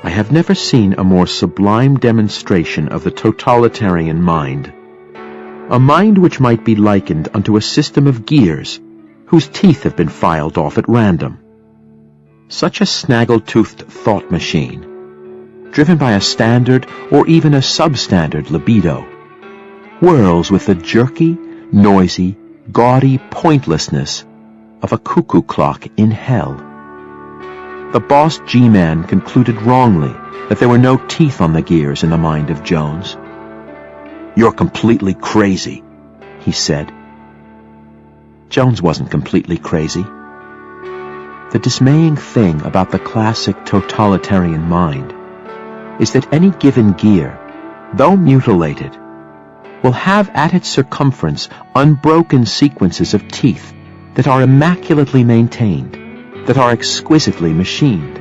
I have never seen a more sublime demonstration of the totalitarian mind. A mind which might be likened unto a system of gears whose teeth have been filed off at random. Such a snaggle-toothed thought machine, driven by a standard or even a substandard libido, whirls with the jerky, noisy, gaudy pointlessness of a cuckoo clock in hell. The boss G-Man concluded wrongly that there were no teeth on the gears in the mind of Jones. "You're completely crazy," he said. Jones wasn't completely crazy. The dismaying thing about the classic totalitarian mind is that any given gear, though mutilated, will have at its circumference unbroken sequences of teeth that are immaculately maintained, that are exquisitely machined.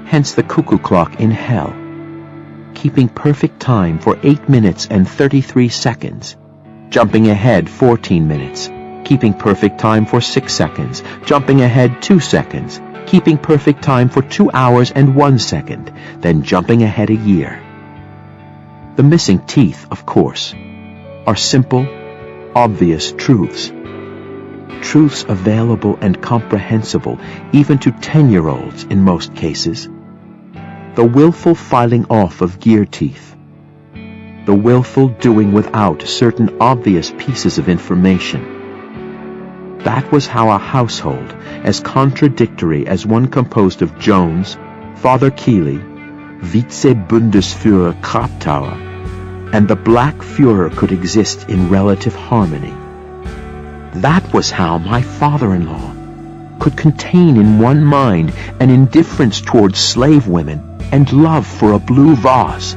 Hence the cuckoo clock in hell, keeping perfect time for 8 minutes and 33 seconds, jumping ahead 14 minutes, keeping perfect time for 6 seconds, jumping ahead 2 seconds, keeping perfect time for 2 hours and 1 second, then jumping ahead a year. The missing teeth, of course, are simple, obvious truths. Truths available and comprehensible even to 10-year-olds in most cases. The willful filing off of gear teeth. The willful doing without certain obvious pieces of information. That was how a household as contradictory as one composed of Jones, Father Keeley, Vize-Bundesführer Kraptauer, and the Black Führer could exist in relative harmony. That was how my father-in-law could contain in one mind an indifference towards slave women and love for a blue vase.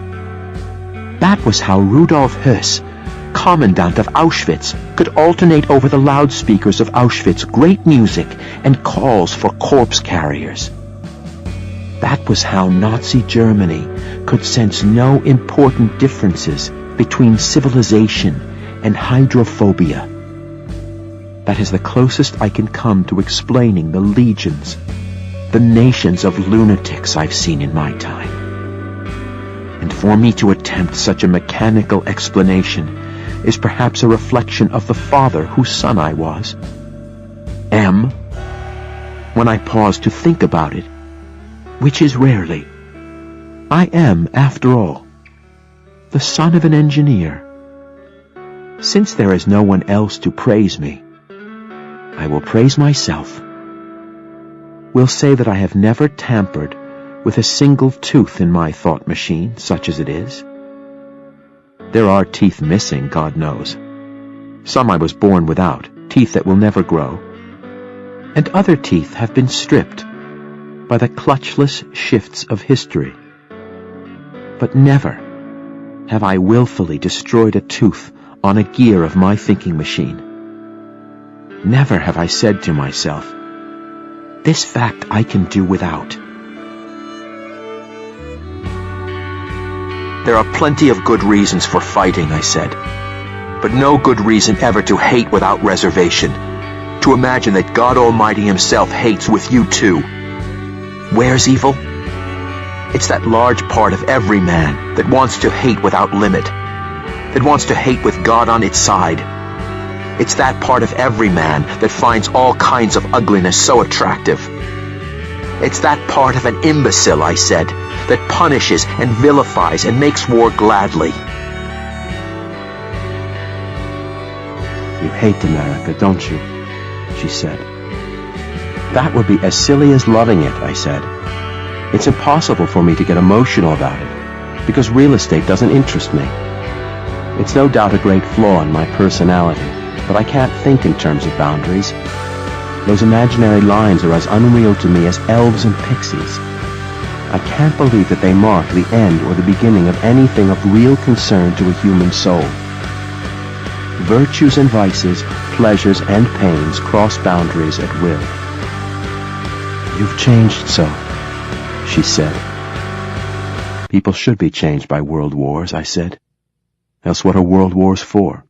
That was how Rudolf Höss, commandant of Auschwitz, could alternate over the loudspeakers of Auschwitz great music and calls for corpse carriers. That was how Nazi Germany could sense no important differences between civilization and hydrophobia. That is the closest I can come to explaining the legions, the nations of lunatics I've seen in my time. And for me to attempt such a mechanical explanation is perhaps a reflection of the father whose son I was. When I pause to think about it, which is rarely, I am, after all, the son of an engineer. Since there is no one else to praise me, I will praise myself. Will say that I have never tampered with a single tooth in my thought machine, such as it is. There are teeth missing, God knows. Some I was born without, teeth that will never grow. And other teeth have been stripped by the clutchless shifts of history. But never have I willfully destroyed a tooth on a gear of my thinking machine. Never have I said to myself, "This fact I can do without." "There are plenty of good reasons for fighting," I said, "but no good reason ever to hate without reservation, to imagine that God Almighty Himself hates with you too. Where's evil? It's that large part of every man that wants to hate without limit, that wants to hate with God on its side. It's that part of every man that finds all kinds of ugliness so attractive. It's that part of an imbecile," I said, "that punishes and vilifies and makes war gladly." "You hate America, don't you?" she said. "That would be as silly as loving it," I said. "It's impossible for me to get emotional about it, because real estate doesn't interest me. It's no doubt a great flaw in my personality, but I can't think in terms of boundaries. Those imaginary lines are as unreal to me as elves and pixies. I can't believe that they mark the end or the beginning of anything of real concern to a human soul. Virtues and vices, pleasures and pains cross boundaries at will." "You've changed so," she said. "People should be changed by world wars," I said. "Else what are world wars for?"